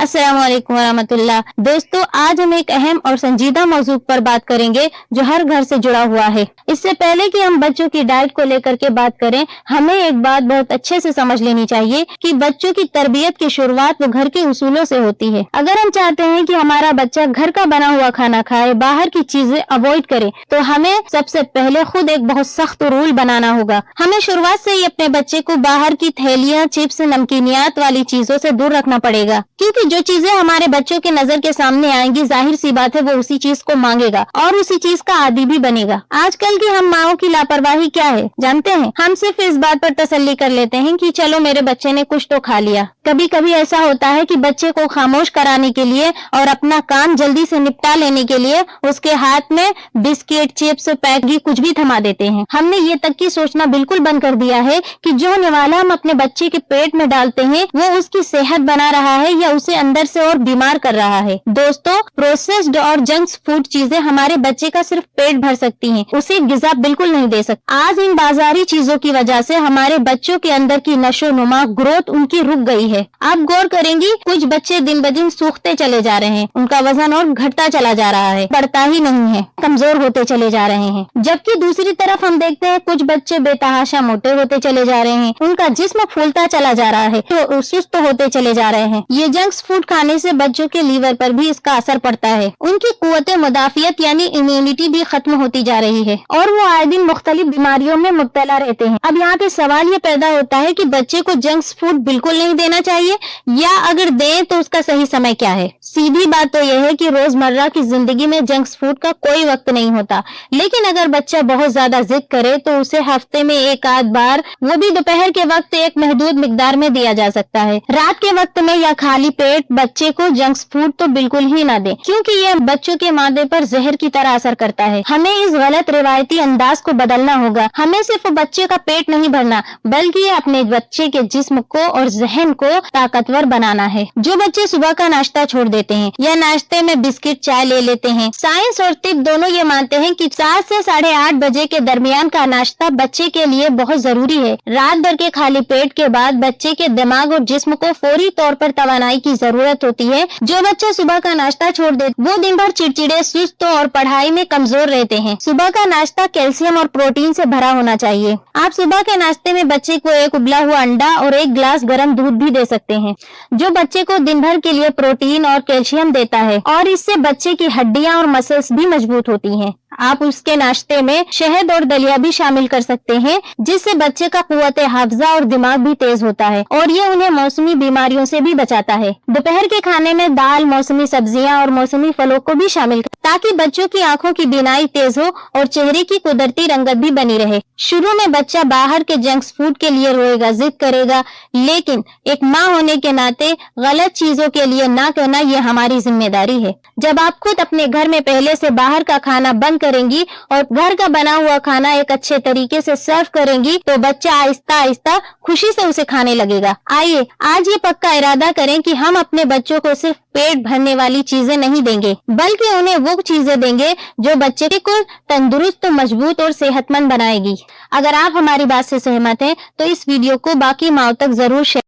अस्सलाम वालेकुम वरहमतुल्लाह। दोस्तों, आज हम एक अहम और संजीदा मौजू पर बात करेंगे जो हर घर से जुड़ा हुआ है। इससे पहले कि हम बच्चों की डाइट को लेकर के बात करें, हमें एक बात बहुत अच्छे से समझ लेनी चाहिए कि बच्चों की तरबियत की शुरुआत वो घर के उसूलों से होती है। अगर हम चाहते हैं कि हमारा बच्चा घर का बना हुआ खाना खाए, बाहर की चीजें अवॉइड करे, तो हमें सबसे पहले खुद एक बहुत सख्त रूल बनाना होगा। हमें शुरुआत से ही अपने बच्चे को बाहर की थैलियां, चिप्स, नमकीनियात वाली चीजों से दूर रखना पड़ेगा, क्योंकि जो चीजें हमारे बच्चों के नजर के सामने आएंगी, जाहिर सी बात है वो उसी चीज को मांगेगा और उसी चीज का आदी भी बनेगा। आजकल की हम माओ की लापरवाही क्या है जानते हैं? हम सिर्फ इस बात पर तसल्ली कर लेते हैं कि चलो मेरे बच्चे ने कुछ तो खा लिया। कभी कभी ऐसा होता है कि बच्चे को खामोश कराने के लिए और अपना काम जल्दी से निपटा लेने के लिए उसके हाथ में बिस्किट, चिप्स, पैकेट कुछ भी थमा देते हैं। हमने ये तक की सोचना बिल्कुल बंद कर दिया है कि जो निवाला हम अपने बच्चे के पेट में डालते हैं वो उसकी सेहत बना रहा है या उसे अंदर से और बीमार कर रहा है। दोस्तों, प्रोसेस्ड और जंक फूड चीजें हमारे बच्चे का सिर्फ पेट भर सकती हैं, उसे गिज़ा बिल्कुल नहीं दे सकती। आज इन बाजारी चीजों की वजह से हमारे बच्चों के अंदर की नशोनुमा, ग्रोथ उनकी रुक गई है। आप गौर करेंगी, कुछ बच्चे दिन ब दिन सूखते चले जा रहे हैं, उनका वजन और घटता चला जा रहा है, बढ़ता ही नहीं है, कमजोर होते चले जा रहे हैं। जबकि दूसरी तरफ हम देखते हैं कुछ बच्चे बेतहाशा मोटे होते चले जा रहे हैं, उनका जिस्म फूलता चला जा रहा है, तो सुस्त होते चले जा रहे हैं। ये जंक फूड खाने से बच्चों के लीवर पर भी इसका असर पड़ता है। उनकी कुव्वत मुदाफियत यानी इम्यूनिटी भी खत्म होती जा रही है और वो आए दिन मुख्तलिफ बीमारियों में मुब्तला रहते हैं। अब यहाँ पे सवाल ये पैदा होता है कि बच्चे को जंक फूड बिल्कुल नहीं देना चाहिए या अगर दें तो उसका सही समय क्या है? सीधी बात तो यह है कि रोजमर्रा की जिंदगी में जंक फूड का कोई वक्त नहीं होता, लेकिन अगर बच्चा बहुत ज्यादा जिद करे तो उसे हफ्ते में एक आध बार, वो भी दोपहर के वक्त, एक महदूद मिकदार में दिया जा सकता है। रात के वक्त में या खाली पेट बच्चे को जंक फूड तो बिल्कुल ही ना दे, क्योंकि यह बच्चों के मादे पर जहर की तरह असर करता है। हमें इस गलत रिवायती अंदाज को बदलना होगा। हमें सिर्फ बच्चे का पेट नहीं भरना, बल्कि अपने बच्चे के जिस्म को और जहन को ताकतवर बनाना है। जो बच्चे सुबह का नाश्ता छोड़ देते हैं या नाश्ते में बिस्किट, चाय ले लेते हैं, साइंस और तिब दोनों ये मानते हैं कि 7 से 8:30 बजे के दरमियान का नाश्ता बच्चे के लिए बहुत जरूरी है। रात भर के खाली पेट के बाद बच्चे के दिमाग और जिस्म को फौरी तौर पर तवानाई की जरूरत होती है। जो बच्चा सुबह का नाश्ता छोड़ दे वो दिन भर चिड़चिड़े, सुस्त और पढ़ाई में कमजोर रहते हैं। सुबह का नाश्ता कैल्शियम और प्रोटीन से भरा होना चाहिए। आप सुबह के नाश्ते में बच्चे को एक उबला हुआ अंडा और एक गिलास गर्म दूध भी दे सकते हैं, जो बच्चे को दिन भर के लिए प्रोटीन और कैल्शियम देता है और इससे बच्चे की हड्डियां और मसल्स भी मजबूत होती हैं। आप उसके नाश्ते में शहद और दलिया भी शामिल कर सकते हैं, जिससे बच्चे का कुव्वत हाफजा और दिमाग भी तेज होता है और ये उन्हें मौसमी बीमारियों से भी बचाता है। दोपहर के खाने में दाल, मौसमी सब्जियां और मौसमी फलों को भी शामिल करें, ताकि बच्चों की आंखों की बीनाई तेज हो और चेहरे की कुदरती रंगत भी बनी रहे। शुरू में बच्चा बाहर के जंक फूड के लिए रोएगा, जिद करेगा, लेकिन एक माँ होने के नाते गलत चीजों के लिए ना कहना ये हमारी जिम्मेदारी है। जब आप खुद अपने घर में पहले से बाहर का खाना बंद करेंगी और घर का बना हुआ खाना एक अच्छे तरीके से सर्व करेंगी, तो बच्चा आहिस्ता आहिस्ता खुशी से उसे खाने लगेगा। आइए आज ये पक्का इरादा करें कि हम अपने बच्चों को सिर्फ पेट भरने वाली चीजें नहीं देंगे, बल्कि उन्हें वो चीजें देंगे जो बच्चे को तंदुरुस्त, मजबूत और सेहतमंद बनाएगी। अगर आप हमारी बात से सहमत हैं तो इस वीडियो को बाकी माओ तक जरूर शेयर